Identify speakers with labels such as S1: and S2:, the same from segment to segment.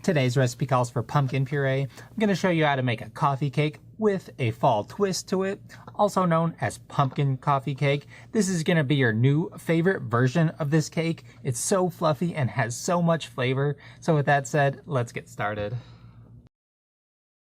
S1: Today's recipe calls for pumpkin puree. I'm going to show you how to make a coffee cake with a fall twist to it, also known as pumpkin coffee cake. This is going to be your new favorite version of this cake. It's so fluffy and has so much flavor. So with that said, let's get started.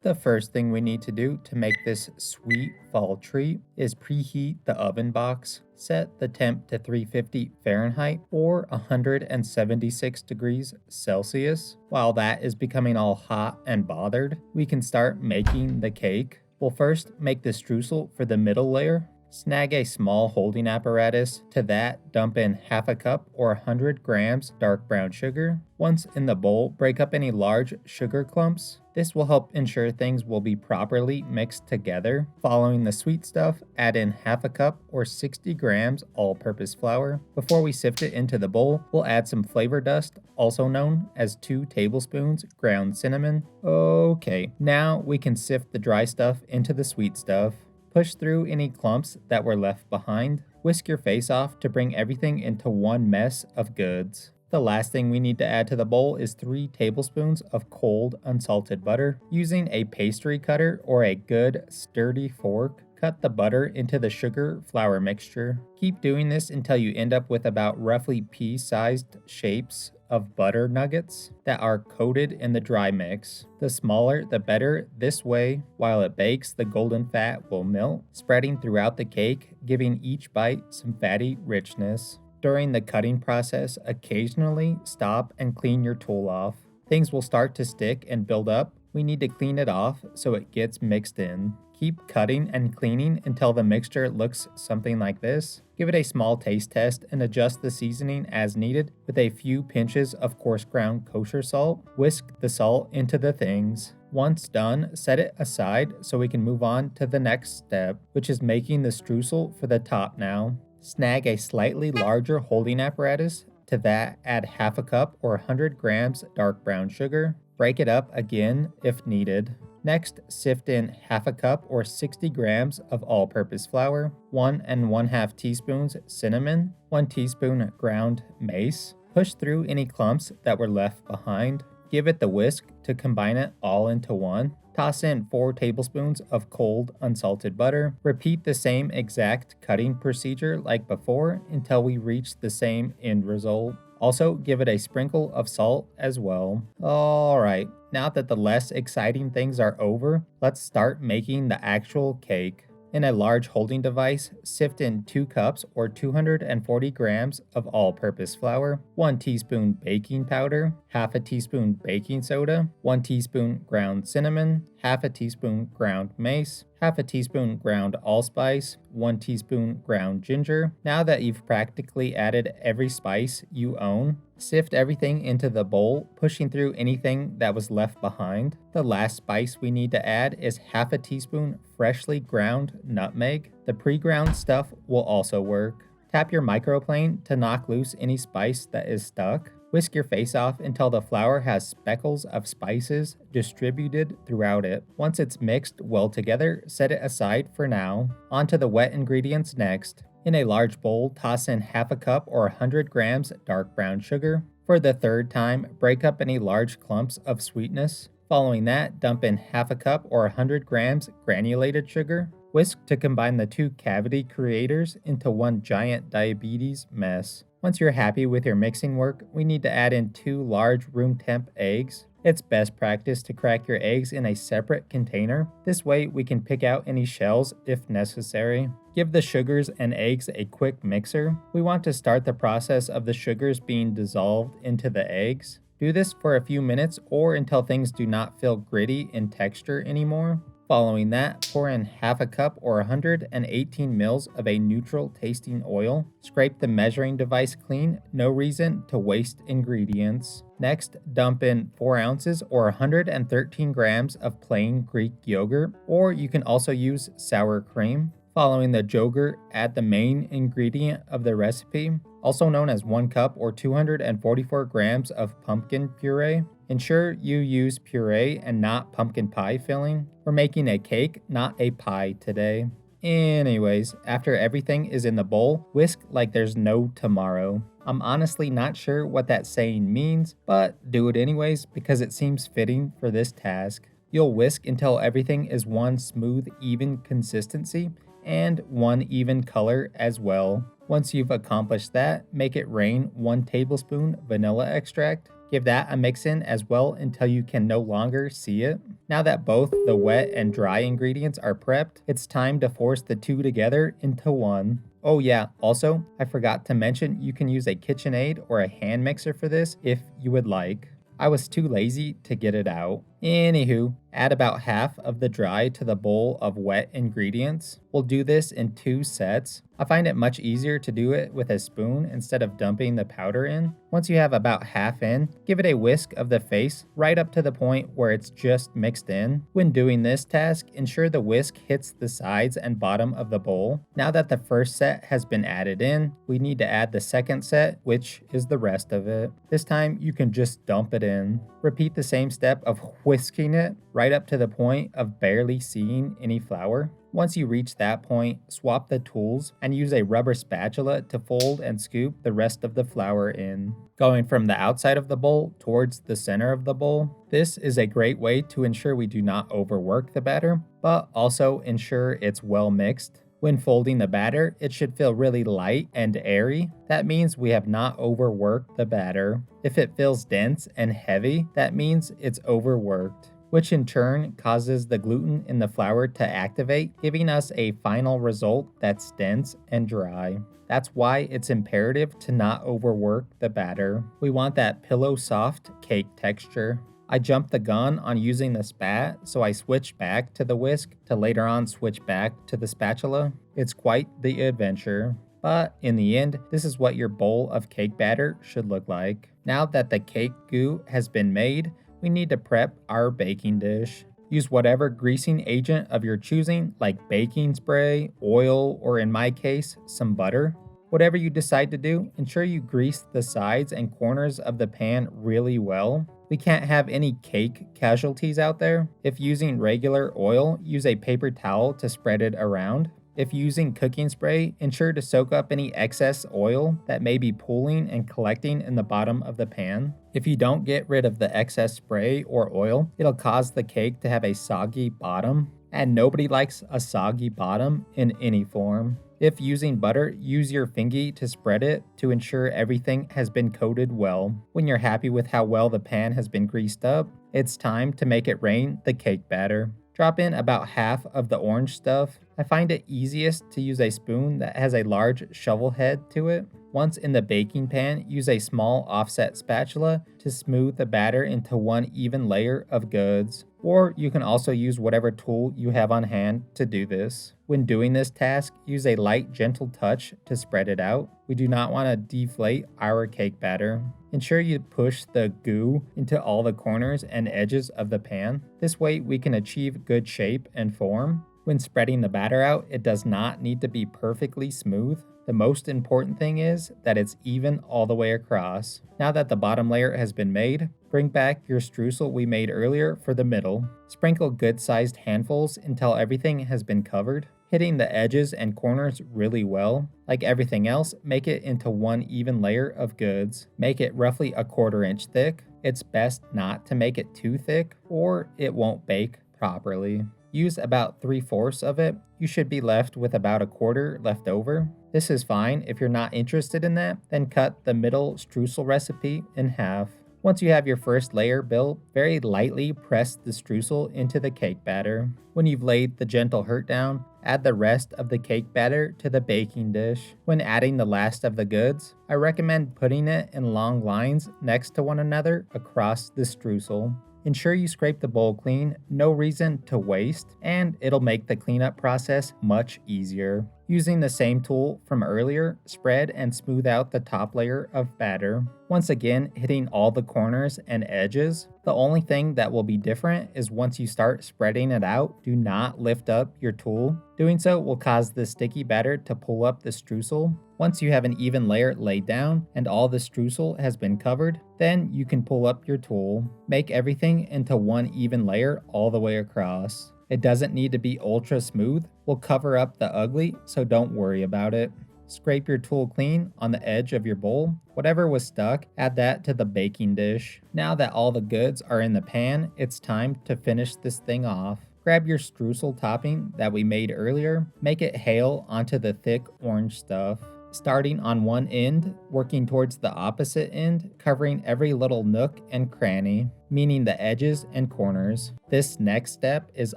S1: The first thing we need to do to make this sweet fall treat is preheat the oven box. Set the temp to 350 Fahrenheit or 176 degrees Celsius. While that is becoming all hot and bothered, we can start making the cake. We'll first make the streusel for the middle layer. Snag a small holding apparatus. To that, dump in half a cup or 100 grams dark brown sugar. Once in the bowl, break up any large sugar clumps. This will help ensure things will be properly mixed together. Following the sweet stuff, add in half a cup or 60 grams all-purpose flour. Before we sift it into the bowl, we'll add some flavor dust, also known as 2 tablespoons ground cinnamon. Okay, now we can sift the dry stuff into the sweet stuff. Push through any clumps that were left behind. Whisk your face off to bring everything into one mess of goods. The last thing we need to add to the bowl is 3 tablespoons of cold unsalted butter. Using a pastry cutter or a good sturdy fork, cut the butter into the sugar flour mixture. Keep doing this until you end up with about roughly pea-sized shapes of butter nuggets that are coated in the dry mix. The smaller the better. This way, while it bakes, the golden fat will melt, spreading throughout the cake, giving each bite some fatty richness. During the cutting process, occasionally stop and clean your tool off. Things will start to stick and build up. We need to clean it off so it gets mixed in. Keep cutting and cleaning until the mixture looks something like this. Give it a small taste test and adjust the seasoning as needed with a few pinches of coarse ground kosher salt. Whisk the salt into the things. Once done, set it aside so we can move on to the next step, which is making the streusel for the top now. Snag a slightly larger holding apparatus. To that, add half a cup or 100 grams dark brown sugar. Break it up again if needed. Next, sift in half a cup or 60 grams of all-purpose flour, 1 1/2 teaspoons cinnamon, 1 teaspoon ground mace. Push through any clumps that were left behind. Give it the whisk to combine it all into one. Toss in 4 tablespoons of cold unsalted butter. Repeat the same exact cutting procedure like before until we reach the same end result. Also, give it a sprinkle of salt as well. Alright, now that the less exciting things are over, let's start making the actual cake. In a large holding device, sift in 2 cups or 240 grams of all-purpose flour, 1 teaspoon baking powder, half a teaspoon baking soda, 1 teaspoon ground cinnamon, half a teaspoon ground mace, half a teaspoon ground allspice, 1 teaspoon ground ginger. Now that you've practically added every spice you own, sift everything into the bowl, pushing through anything that was left behind. The last spice we need to add is half a teaspoon freshly ground nutmeg. The pre-ground stuff will also work. Tap your microplane to knock loose any spice that is stuck. Whisk your face off until the flour has speckles of spices distributed throughout it. Once it's mixed well together, set it aside for now. On to the wet ingredients next. In a large bowl, toss in half a cup or 100 grams dark brown sugar. For the third time, break up any large clumps of sweetness. Following that, dump in half a cup or 100 grams granulated sugar. Whisk to combine the 2 cavity creators into one giant diabetes mess. Once you're happy with your mixing work, we need to add in 2 large room temp eggs. It's best practice to crack your eggs in a separate container. This way we can pick out any shells if necessary. Give the sugars and eggs a quick mixer. We want to start the process of the sugars being dissolved into the eggs. Do this for a few minutes or until things do not feel gritty in texture anymore. Following that, pour in half a cup or 118 mils of a neutral tasting oil. Scrape the measuring device clean, no reason to waste ingredients. Next, dump in 4 ounces or 113 grams of plain Greek yogurt, or you can also use sour cream. Following the yogurt, add the main ingredient of the recipe, also known as 1 cup or 244 grams of pumpkin puree. Ensure you use puree and not pumpkin pie filling. We're making a cake, not a pie today. Anyways, after everything is in the bowl, whisk like there's no tomorrow. I'm honestly not sure what that saying means, but do it anyways because it seems fitting for this task. You'll whisk until everything is one smooth, even consistency and one even color as well. Once you've accomplished that, make it rain 1 tablespoon vanilla extract. Give that a mix in as well until you can no longer see it. Now that both the wet and dry ingredients are prepped, it's time to force the two together into one. Oh yeah, also, I forgot to mention you can use a KitchenAid or a hand mixer for this if you would like. I was too lazy to get it out. Anywho, add about half of the dry to the bowl of wet ingredients. We'll do this in 2 sets. I find it much easier to do it with a spoon instead of dumping the powder in. Once you have about half in, give it a whisk of the face right up to the point where it's just mixed in. When doing this task, ensure the whisk hits the sides and bottom of the bowl. Now that the first set has been added in, we need to add the second set, which is the rest of it. This time you can just dump it in. Repeat the same step of whisking it right up to the point of barely seeing any flour. Once you reach that point, swap the tools and use a rubber spatula to fold and scoop the rest of the flour in, going from the outside of the bowl towards the center of the bowl. This is a great way to ensure we do not overwork the batter, but also ensure it's well mixed. When folding the batter, it should feel really light and airy. That means we have not overworked the batter. If it feels dense and heavy, that means it's overworked, which in turn causes the gluten in the flour to activate, giving us a final result that's dense and dry. That's why it's imperative to not overwork the batter. We want that pillow soft cake texture. I jumped the gun on using the spat, so I switched back to the whisk to later on switch back to the spatula. It's quite the adventure. But in the end, this is what your bowl of cake batter should look like. Now that the cake goo has been made, we need to prep our baking dish. Use whatever greasing agent of your choosing, like baking spray, oil, or in my case, some butter. Whatever you decide to do, ensure you grease the sides and corners of the pan really well. We can't have any cake casualties out there. If using regular oil, use a paper towel to spread it around. If using cooking spray, ensure to soak up any excess oil that may be pooling and collecting in the bottom of the pan. If you don't get rid of the excess spray or oil, it'll cause the cake to have a soggy bottom, and nobody likes a soggy bottom in any form. If using butter, use your fingy to spread it to ensure everything has been coated well. When you're happy with how well the pan has been greased up, it's time to make it rain the cake batter. Drop in about half of the orange stuff. I find it easiest to use a spoon that has a large shovel head to it. Once in the baking pan, use a small offset spatula to smooth the batter into one even layer of goods. Or you can also use whatever tool you have on hand to do this. When doing this task, use a light, gentle touch to spread it out. We do not want to deflate our cake batter. Ensure you push the goo into all the corners and edges of the pan. This way we can achieve good shape and form. When spreading the batter out, it does not need to be perfectly smooth. The most important thing is that it's even all the way across. Now that the bottom layer has been made, bring back your streusel we made earlier for the middle. Sprinkle good-sized handfuls until everything has been covered, hitting the edges and corners really well. Like everything else, make it into one even layer of goods. Make it roughly a 1/4 inch thick. It's best not to make it too thick or it won't bake properly. Use about 3/4 of it. You should be left with about 1/4 left over. This is fine. If you're not interested in that, then cut the middle streusel recipe in half. Once you have your first layer built, very lightly press the streusel into the cake batter. When you've laid the gentle hurt down, add the rest of the cake batter to the baking dish. When adding the last of the goods, I recommend putting it in long lines next to one another across the streusel. Ensure you scrape the bowl clean, no reason to waste, and it'll make the cleanup process much easier. Using the same tool from earlier, spread and smooth out the top layer of batter. Once again, hitting all the corners and edges. The only thing that will be different is once you start spreading it out, do not lift up your tool. Doing so will cause the sticky batter to pull up the streusel. Once you have an even layer laid down and all the streusel has been covered, then you can pull up your tool. Make everything into one even layer all the way across. It doesn't need to be ultra smooth. We'll cover up the ugly, so don't worry about it. Scrape your tool clean on the edge of your bowl. Whatever was stuck, add that to the baking dish. Now that all the goods are in the pan, it's time to finish this thing off. Grab your streusel topping that we made earlier. Make it hail onto the thick orange stuff. Starting on one end, working towards the opposite end, covering every little nook and cranny, meaning the edges and corners. This next step is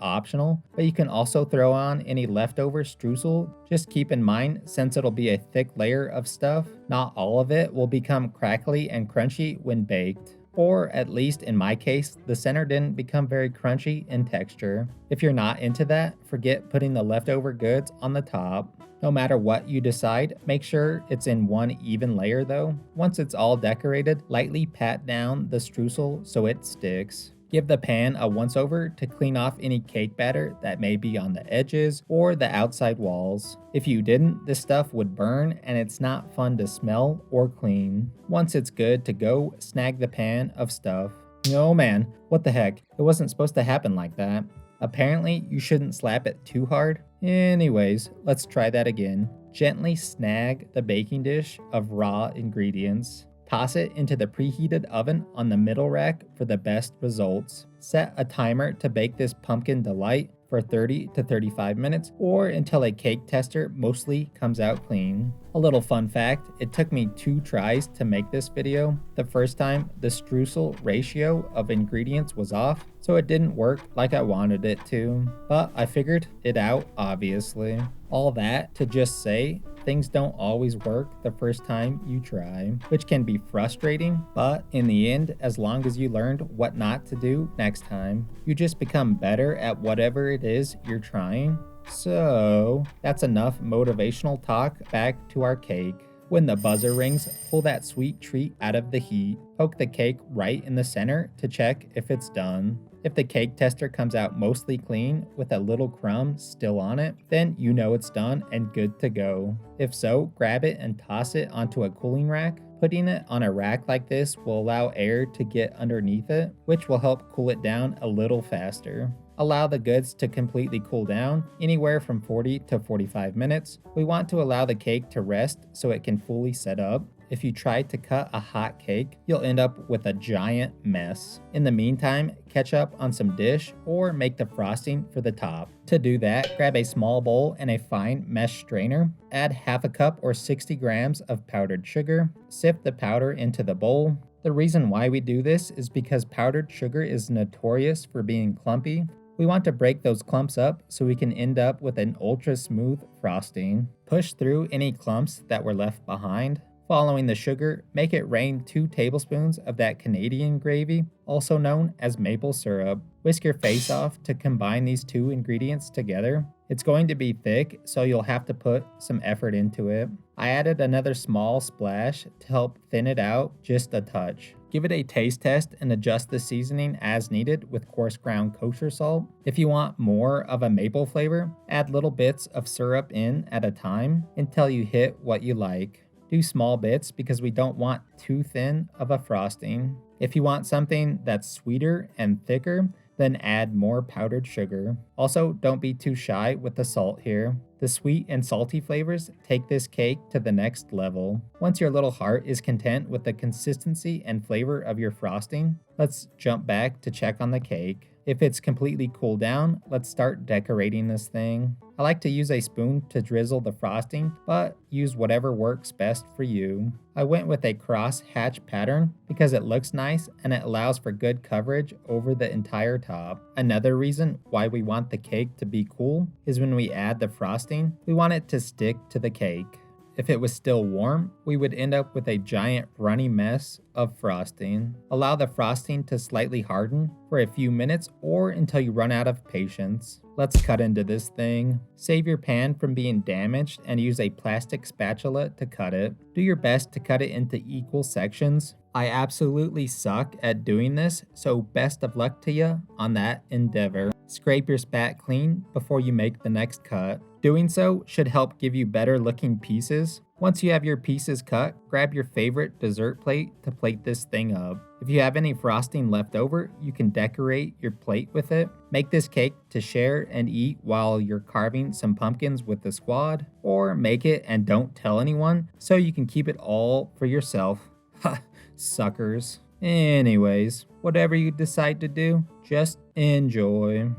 S1: optional, but you can also throw on any leftover streusel. Just keep in mind, since it'll be a thick layer of stuff, not all of it will become crackly and crunchy when baked. Or at least in my case, the center didn't become very crunchy in texture. If you're not into that, forget putting the leftover goods on the top. No matter what you decide, make sure it's in one even layer though. Once it's all decorated, lightly pat down the streusel so it sticks. Give the pan a once over to clean off any cake batter that may be on the edges or the outside walls. If you didn't, this stuff would burn and it's not fun to smell or clean. Once it's good to go, snag the pan of stuff. Oh man, what the heck? It wasn't supposed to happen like that. Apparently, you shouldn't slap it too hard. Anyways, let's try that again. Gently snag the baking dish of raw ingredients. Toss it into the preheated oven on the middle rack for the best results. Set a timer to bake this pumpkin delight for 30 to 35 minutes or until a cake tester mostly comes out clean. A little fun fact, it took me 2 tries to make this video. The first time, the streusel ratio of ingredients was off, so it didn't work like I wanted it to. But I figured it out, obviously. All that to just say, things don't always work the first time you try, which can be frustrating, but in the end, as long as you learned what not to do next time, you just become better at whatever it is you're trying. So, that's enough motivational talk. Back to our cake. When the buzzer rings, pull that sweet treat out of the heat. Poke the cake right in the center to check if it's done. If the cake tester comes out mostly clean with a little crumb still on it, then you know it's done and good to go. If so, grab it and toss it onto a cooling rack. Putting it on a rack like this will allow air to get underneath it, which will help cool it down a little faster. Allow the goods to completely cool down, anywhere from 40 to 45 minutes. We want to allow the cake to rest so it can fully set up. If you try to cut a hot cake, you'll end up with a giant mess. In the meantime, catch up on some dish or make the frosting for the top. To do that, grab a small bowl and a fine mesh strainer. Add half a cup or 60 grams of powdered sugar. Sift the powder into the bowl. The reason why we do this is because powdered sugar is notorious for being clumpy. We want to break those clumps up so we can end up with an ultra smooth frosting. Push through any clumps that were left behind. Following the sugar, make it rain 2 tablespoons of that Canadian gravy, also known as maple syrup. Whisk your face off to combine these 2 ingredients together. It's going to be thick, so you'll have to put some effort into it. I added another small splash to help thin it out just a touch. Give it a taste test and adjust the seasoning as needed with coarse ground kosher salt. If you want more of a maple flavor, add little bits of syrup in at a time until you hit what you like. Do small bits because we don't want too thin of a frosting. If you want something that's sweeter and thicker, then add more powdered sugar. Also, don't be too shy with the salt here. The sweet and salty flavors take this cake to the next level. Once your little heart is content with the consistency and flavor of your frosting, let's jump back to check on the cake. If it's completely cooled down, let's start decorating this thing. I like to use a spoon to drizzle the frosting, but use whatever works best for you. I went with a cross hatch pattern because it looks nice and it allows for good coverage over the entire top. Another reason why we want the cake to be cool is when we add the frosting, we want it to stick to the cake. If it was still warm, we would end up with a giant runny mess of frosting. Allow the frosting to slightly harden for a few minutes or until you run out of patience. Let's cut into this thing. Save your pan from being damaged and use a plastic spatula to cut it. Do your best to cut it into equal sections. I absolutely suck at doing this, so best of luck to you on that endeavor. Scrape your spat clean before you make the next cut. Doing so should help give you better looking pieces. Once you have your pieces cut, grab your favorite dessert plate to plate this thing up. If you have any frosting left over, you can decorate your plate with it. Make this cake to share and eat while you're carving some pumpkins with the squad, or make it and don't tell anyone so you can keep it all for yourself. Ha, suckers. Anyways, whatever you decide to do, just enjoy.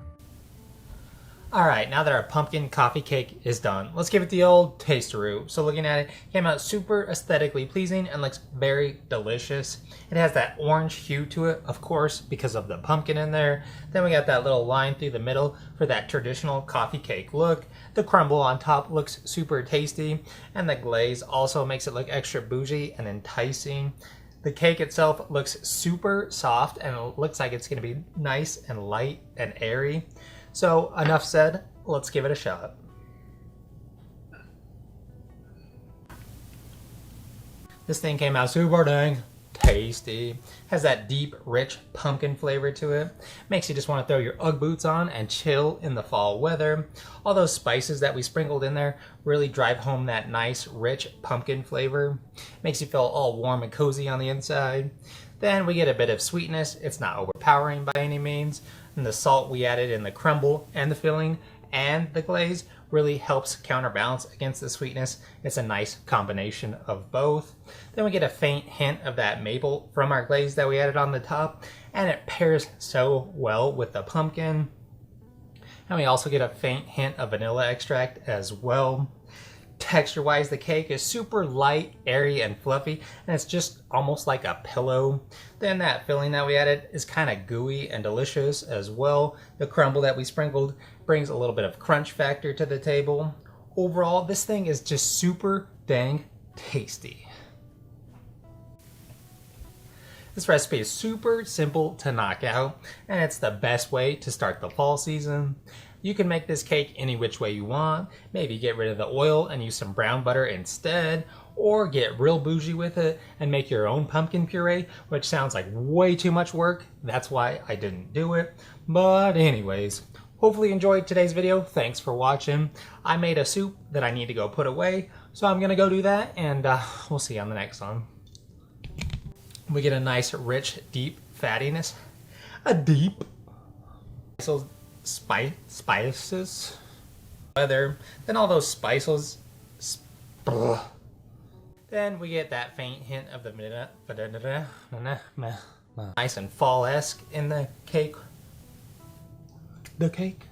S1: Alright, now that our pumpkin coffee cake is done, let's give it the old taste-a-roo. So looking at it, it came out super aesthetically pleasing and looks very delicious. It has that orange hue to it, of course, because of the pumpkin in there. Then we got that little line through the middle for that traditional coffee cake look. The crumble on top looks super tasty, and the glaze also makes it look extra bougie and enticing. The cake itself looks super soft and it looks like it's going to be nice and light and airy. So enough said, let's give it a shot. This thing came out super dang tasty. Has that deep, rich pumpkin flavor to it. Makes you just want to throw your Ugg boots on and chill in the fall weather. All those spices that we sprinkled in there really drive home that nice, rich pumpkin flavor. Makes you feel all warm and cozy on the inside. Then we get a bit of sweetness. It's not overpowering by any means. And the salt we added in the crumble and the filling and the glaze really helps counterbalance against the sweetness. It's a nice combination of both. Then we get a faint hint of that maple from our glaze that we added on the top, and it pairs so well with the pumpkin. And we also get a faint hint of vanilla extract as well. Texture-wise, the cake is super light, airy, and fluffy, and it's just almost like a pillow. Then that filling that we added is kind of gooey and delicious as well. The crumble that we sprinkled brings a little bit of crunch factor to the table. Overall, this thing is just super dang tasty. This recipe is super simple to knock out, and it's the best way to start the fall season. You can make this cake any which way you want. Maybe get rid of the oil and use some brown butter instead, or get real bougie with it and make your own pumpkin puree, which sounds like way too much work. That's why I didn't do it. But anyways, hopefully you enjoyed today's video. Thanks for watching. I made a soup that I need to go put away, so I'm gonna go do that, and we'll see you on the next one. We get a nice, rich, deep fattiness. A deep. So spices. Then all those spices. Then we get that faint hint of the nice and fall-esque in the cake. The cake.